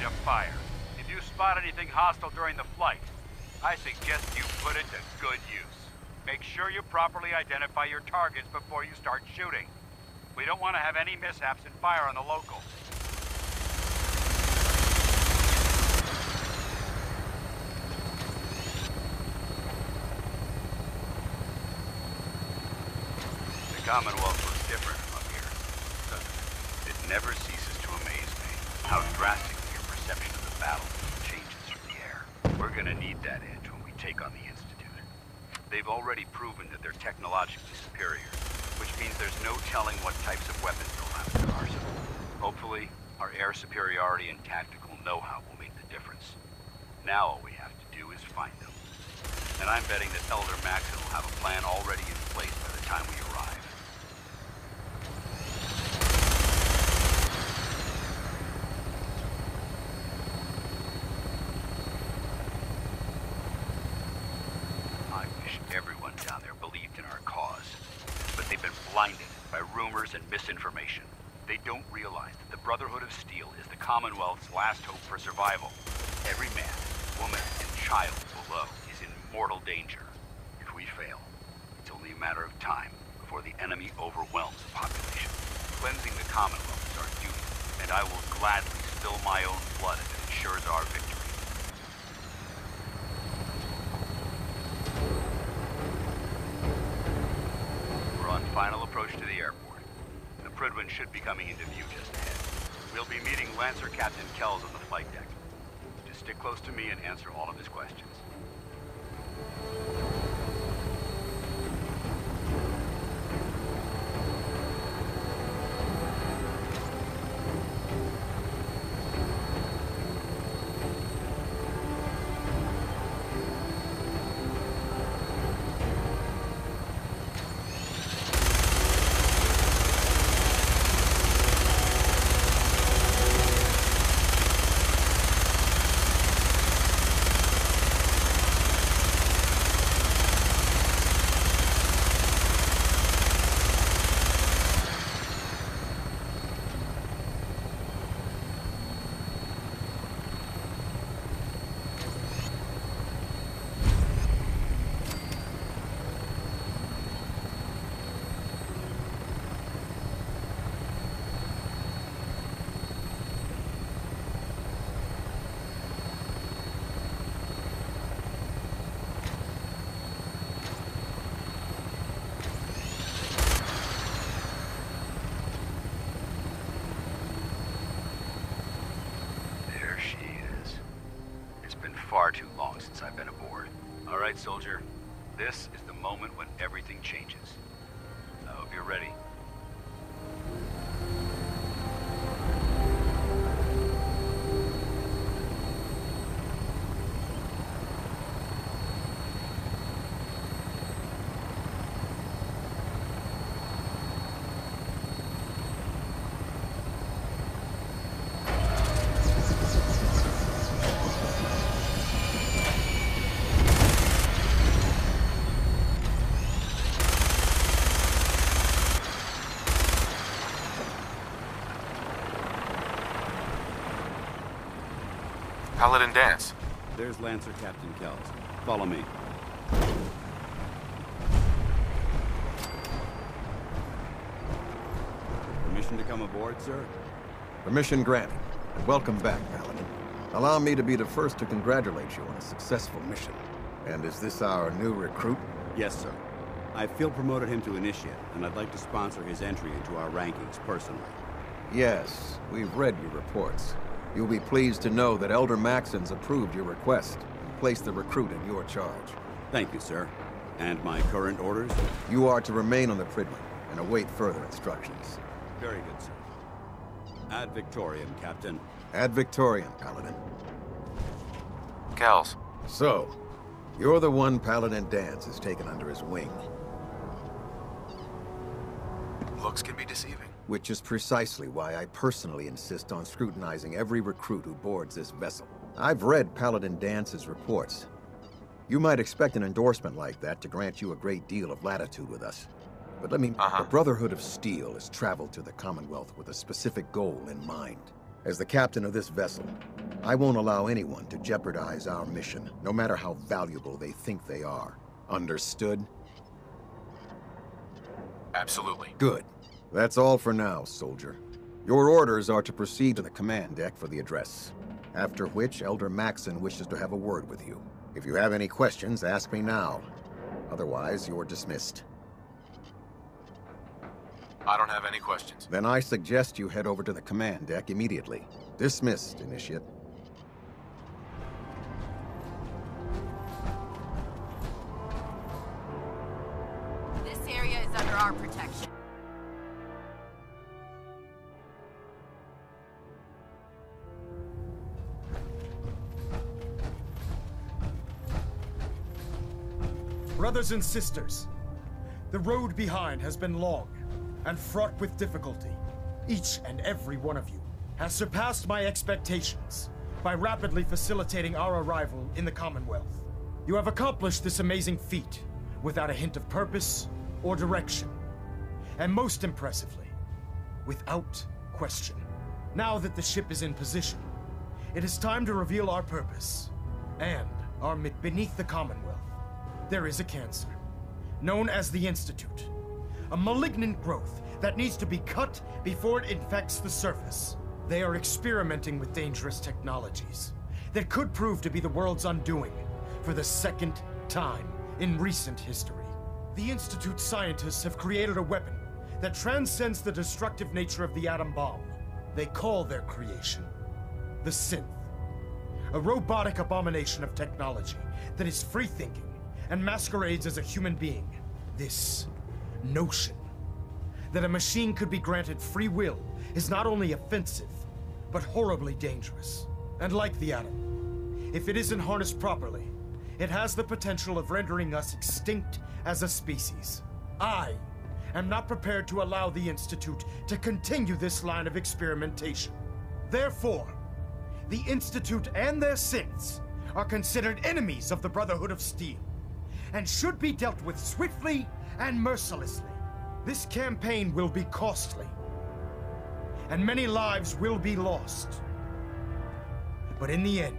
rate of fire. If you spot anything hostile during the flight, I suggest you put it to good use. Make sure you properly identify your targets before you start shooting. We don't want to have any mishaps in fire on the locals. The Commonwealth looks different from up here, doesn't it? It never ceases to amaze me how drastically your perception of the battle changes from the air. We're gonna need that edge when we take on the Institute. They've already proven that they're technologically superior, which means there's no telling what types of weapons they'll have in their arsenal. Hopefully, our air superiority and tactical know-how will make the difference. Now all we have to do is find them. And I'm betting that Elder Maxon will have a plan already in place by the time we arrive. I wish everyone down there believed in our cause, but they've been blinded by rumors and misinformation. They don't realize that the Brotherhood of Steel is the Commonwealth's last hope for survival. Every man, woman, and child below is in mortal danger. If we fail, it's only a matter of time before the enemy overwhelms the population. Cleansing the Commonwealth is our duty, and I will gladly spill my own blood if it ensures our victory. We're on final approach to the airport. The Prydwen should be coming into view just ahead. We'll be meeting Lancer Captain Kells on the flight deck. Just stick close to me and answer all of his questions. Far too long since I've been aboard. All right, soldier. This is the moment when everything changes. I hope you're ready. Paladin dance. There's Lancer Captain Kells. Follow me. Permission to come aboard, sir? Permission granted. And welcome back, Paladin. Allow me to be the first to congratulate you on a successful mission. And is this our new recruit? Yes, sir. I field promoted him to Initiate, and I'd like to sponsor his entry into our rankings personally. Yes, we've read your reports. You'll be pleased to know that Elder Maxon's approved your request and placed the recruit in your charge. Thank you, sir. And my current orders? You are to remain on the Prydwen and await further instructions. Very good, sir. Ad Victoriam, Captain. Ad Victoriam, Paladin. Kells. So, you're the one Paladin Dance has taken under his wing. Looks can be deceiving. Which is precisely why I personally insist on scrutinizing every recruit who boards this vessel. I've read Paladin Dance's reports. You might expect an endorsement like that to grant you a great deal of latitude with us. But let me... The Brotherhood of Steel has traveled to the Commonwealth with a specific goal in mind. As the captain of this vessel, I won't allow anyone to jeopardize our mission, no matter how valuable they think they are. Understood? Absolutely. Good. That's all for now, soldier. Your orders are to proceed to the command deck for the address. After which, Elder Maxson wishes to have a word with you. If you have any questions, ask me now. Otherwise, you're dismissed. I don't have any questions. Then I suggest you head over to the command deck immediately. Dismissed, Initiate. This area is under our protection. Brothers and sisters, the road behind has been long and fraught with difficulty. Each and every one of you has surpassed my expectations by rapidly facilitating our arrival in the Commonwealth. You have accomplished this amazing feat without a hint of purpose or direction, and most impressively, without question. Now that the ship is in position, it is time to reveal our purpose and our beneath the Commonwealth. There is a cancer, known as the Institute. A malignant growth that needs to be cut before it infects the surface. They are experimenting with dangerous technologies that could prove to be the world's undoing for the second time in recent history. The Institute scientists have created a weapon that transcends the destructive nature of the atom bomb. They call their creation the Synth. A robotic abomination of technology that is free-thinking and masquerades as a human being. This notion that a machine could be granted free will is not only offensive, but horribly dangerous. And like the atom, if it isn't harnessed properly, it has the potential of rendering us extinct as a species. I am not prepared to allow the Institute to continue this line of experimentation. Therefore, the Institute and their synths are considered enemies of the Brotherhood of Steel, and should be dealt with swiftly and mercilessly. This campaign will be costly, and many lives will be lost. But in the end,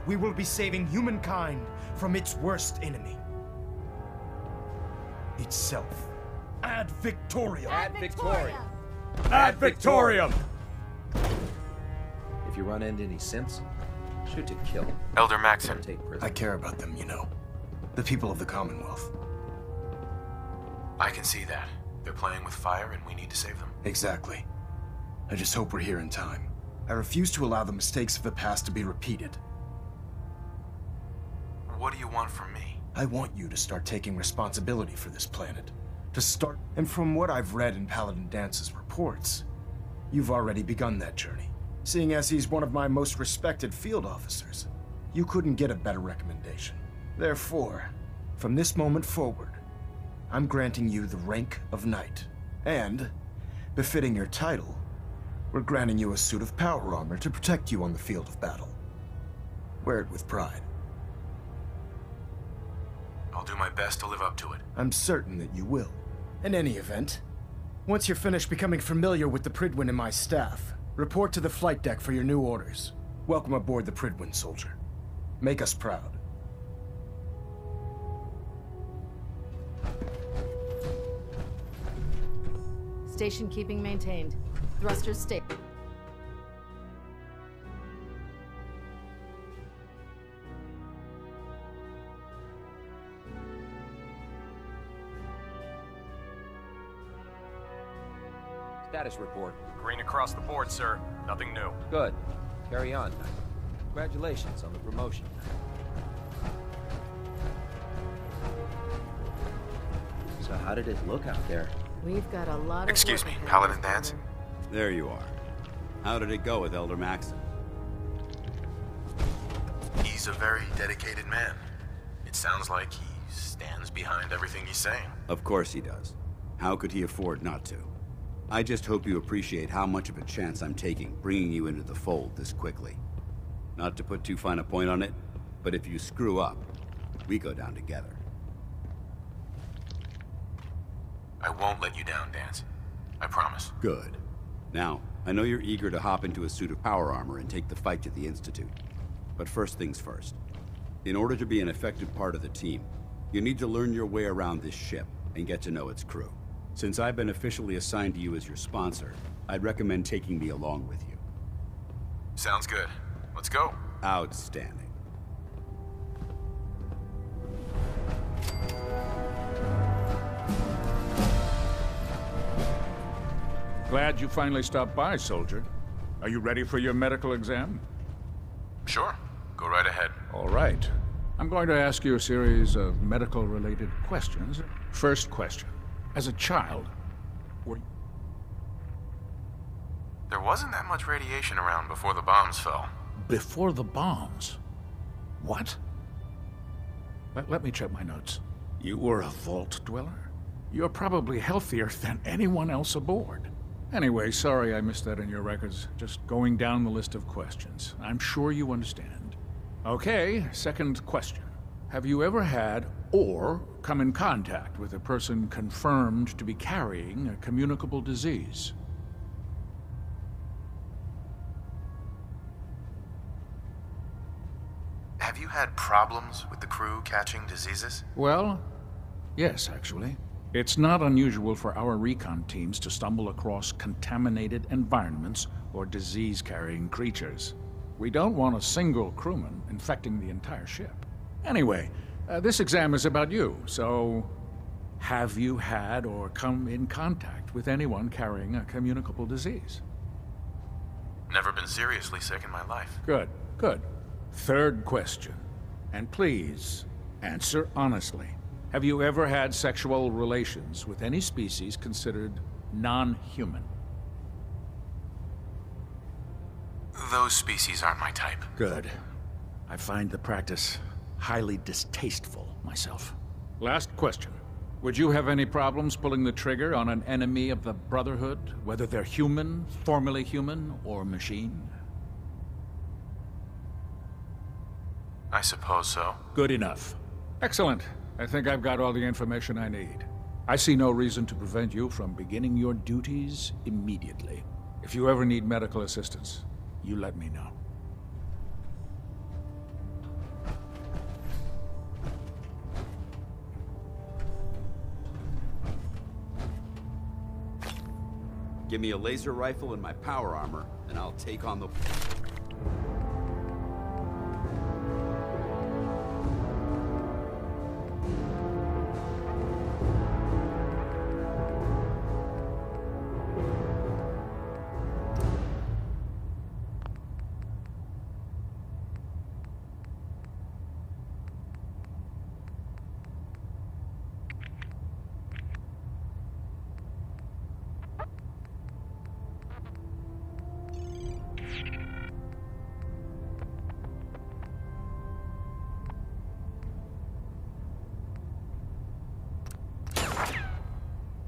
we will be saving humankind from its worst enemy. Itself. Ad Victoriam! Ad Victoriam! Ad Victoriam! If you run into any synths, shoot to kill. Elder Maxson. Take I prisoner. care about them, you know. The people of the Commonwealth. I can see that. They're playing with fire and we need to save them. Exactly. I just hope we're here in time. I refuse to allow the mistakes of the past to be repeated. What do you want from me? I want you to start taking responsibility for this planet. And from what I've read in Paladin Dance's reports, you've already begun that journey. Seeing as he's one of my most respected field officers, you couldn't get a better recommendation. Therefore, from this moment forward, I'm granting you the rank of Knight. And, befitting your title, we're granting you a suit of power armor to protect you on the field of battle. Wear it with pride. I'll do my best to live up to it. I'm certain that you will. In any event, once you're finished becoming familiar with the Pridwin and my staff, report to the flight deck for your new orders. Welcome aboard the Pridwin, soldier. Make us proud. Station keeping maintained. Thrusters stable. Status report. Green across the board, sir. Nothing new. Good. Carry on, Knight. Congratulations on the promotion. So how did it look out there? We've got a lot of Excuse work me, ahead of Paladin us, Dance? Commander. There you are. How did it go with Elder Maxson? He's a very dedicated man. It sounds like he stands behind everything he's saying. Of course he does. How could he afford not to? I just hope you appreciate how much of a chance I'm taking bringing you into the fold this quickly. Not to put too fine a point on it, but if you screw up, we go down together. I won't let you down, Dance. I promise. Good. Now, I know you're eager to hop into a suit of power armor and take the fight to the Institute. But first things first. In order to be an effective part of the team, you need to learn your way around this ship and get to know its crew. Since I've been officially assigned to you as your sponsor, I'd recommend taking me along with you. Sounds good. Let's go. Outstanding. Glad you finally stopped by, soldier. Are you ready for your medical exam? Sure. Go right ahead. All right. I'm going to ask you a series of medical-related questions. First question. As a child, were you... There wasn't that much radiation around before the bombs fell. Before the bombs? What? Let me check my notes. You were a vault dweller? You're probably healthier than anyone else aboard. Anyway, sorry I missed that in your records. Just going down the list of questions. I'm sure you understand. Okay, second question. Have you ever had or come in contact with a person confirmed to be carrying a communicable disease? Have you had problems with the crew catching diseases? Well, yes, actually. It's not unusual for our recon teams to stumble across contaminated environments or disease-carrying creatures. We don't want a single crewman infecting the entire ship. Anyway, this exam is about you, so... have you had or come in contact with anyone carrying a communicable disease? Never been seriously sick in my life. Good, good. Third question. And please, answer honestly. Have you ever had sexual relations with any species considered non-human? Those species aren't my type. Good. I find the practice highly distasteful myself. Last question. Would you have any problems pulling the trigger on an enemy of the Brotherhood, whether they're human, formerly human, or machine? I suppose so. Good enough. Excellent. I think I've got all the information I need. I see no reason to prevent you from beginning your duties immediately. If you ever need medical assistance, you let me know. Give me a laser rifle and my power armor, and I'll take on the...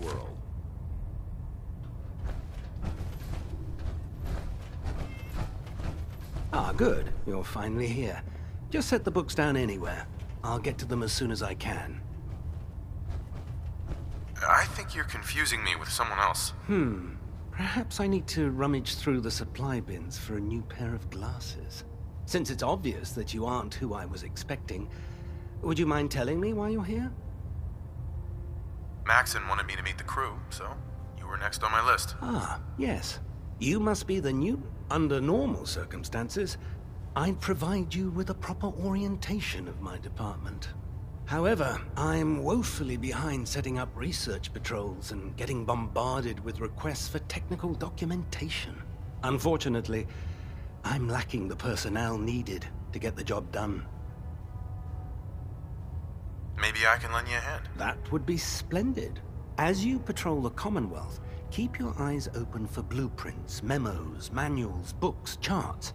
world. Ah, good. You're finally here. Just set the books down anywhere. I'll get to them as soon as I can. I think you're confusing me with someone else. Perhaps I need to rummage through the supply bins for a new pair of glasses. Since it's obvious that you aren't who I was expecting, would you mind telling me why you're here? Maxon wanted me to meet the crew, so you were next on my list. Ah, yes. You must be the new... Under normal circumstances, I'd provide you with a proper orientation of my department. However, I'm woefully behind setting up research patrols and getting bombarded with requests for technical documentation. Unfortunately, I'm lacking the personnel needed to get the job done. Maybe I can lend you a hand. That would be splendid. As you patrol the Commonwealth, keep your eyes open for blueprints, memos, manuals, books, charts.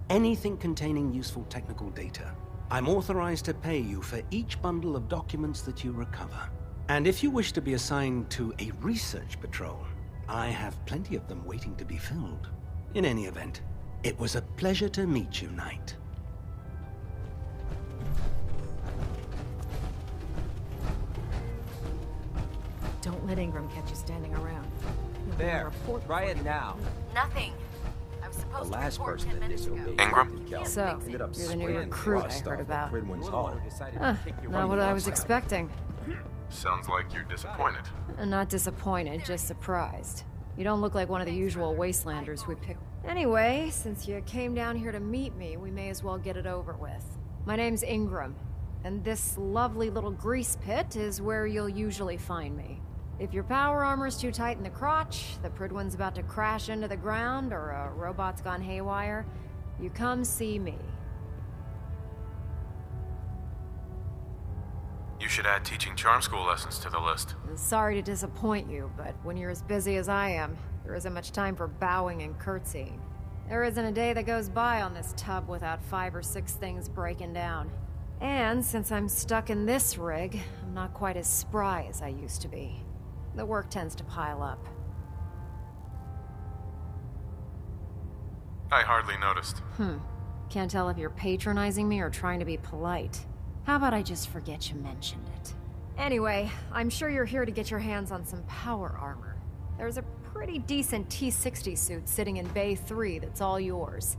Anything containing useful technical data. I'm authorized to pay you for each bundle of documents that you recover. And if you wish to be assigned to a research patrol, I have plenty of them waiting to be filled. In any event, it was a pleasure to meet you, Knight. Don't let Ingram catch you standing around. He'll expecting a There, report. try it now. Nothing. I was The supposed to last report person 10 that minutes ago. disobeyed. Ingram? So, Ended up you're the new spraying recruit raw I stuff heard at about. Pridwin's Huh, Hall. not what I was expecting. Sounds like you're disappointed. Not disappointed, just surprised. You don't look like one of the usual wastelanders we pick. Anyway, since you came down here to meet me, we may as well get it over with. My name's Ingram, and this lovely little grease pit is where you'll usually find me. If your power armor's too tight in the crotch, the Pridwin's about to crash into the ground, or a robot's gone haywire, you come see me. You should add teaching charm school lessons to the list. I'm sorry to disappoint you, but when you're as busy as I am, there isn't much time for bowing and curtsying. There isn't a day that goes by on this tub without 5 or 6 things breaking down. And since I'm stuck in this rig, I'm not quite as spry as I used to be. The work tends to pile up. I hardly noticed. Can't tell if you're patronizing me or trying to be polite. How about I just forget you mentioned it? Anyway, I'm sure you're here to get your hands on some power armor. There's a pretty decent T-60 suit sitting in Bay 3 that's all yours.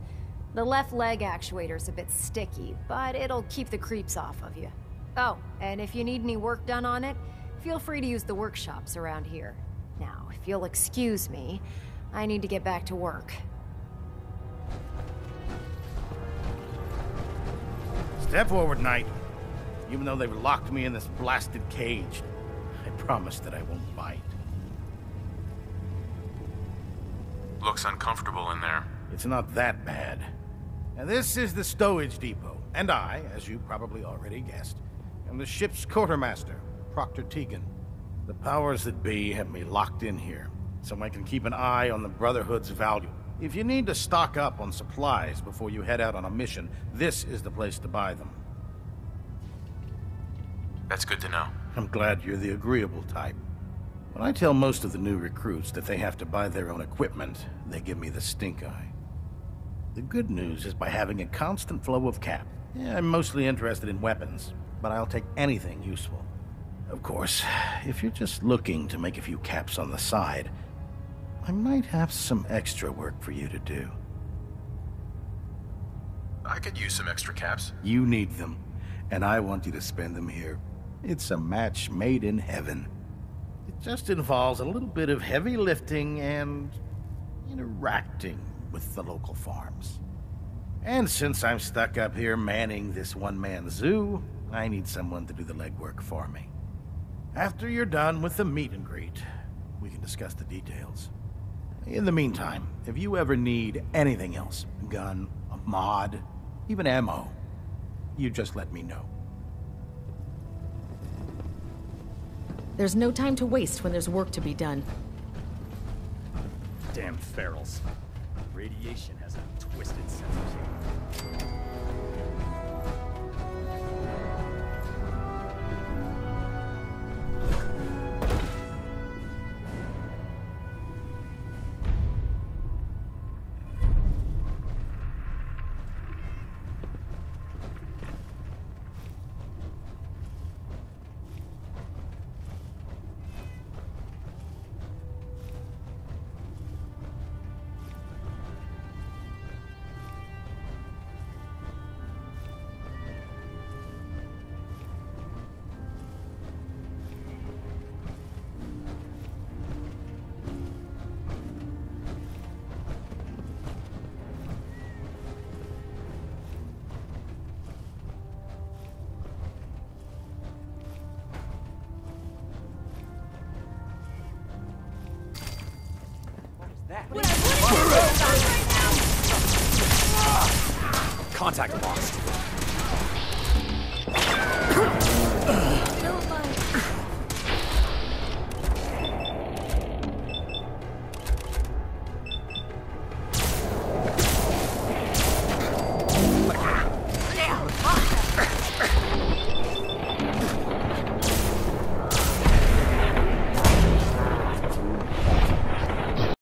The left leg actuator's a bit sticky, but it'll keep the creeps off of you. Oh, and if you need any work done on it, feel free to use the workshops around here. Now, if you'll excuse me, I need to get back to work. Step forward, Knight. Even though they've locked me in this blasted cage, I promise that I won't bite. Looks uncomfortable in there. It's not that bad. Now, this is the stowage depot, and I, as you probably already guessed, am the ship's quartermaster, Proctor Tegan. The powers that be have me locked in here, so I can keep an eye on the Brotherhood's value. If you need to stock up on supplies before you head out on a mission, this is the place to buy them. That's good to know. I'm glad you're the agreeable type. When I tell most of the new recruits that they have to buy their own equipment, they give me the stink eye. The good news is by having a constant flow of cap. Yeah, I'm mostly interested in weapons, but I'll take anything useful. Of course, if you're just looking to make a few caps on the side, I might have some extra work for you to do. I could use some extra caps. You need them, and I want you to spend them here. It's a match made in heaven. It just involves a little bit of heavy lifting and interacting with the local farms. And since I'm stuck up here manning this one-man zoo, I need someone to do the legwork for me. After you're done with the meet and greet, we can discuss the details. In the meantime, if you ever need anything else, a gun, a mod, even ammo, you just let me know. There's no time to waste when there's work to be done. Damn ferals. Radiation has a twisted sense of humor. Contact lost.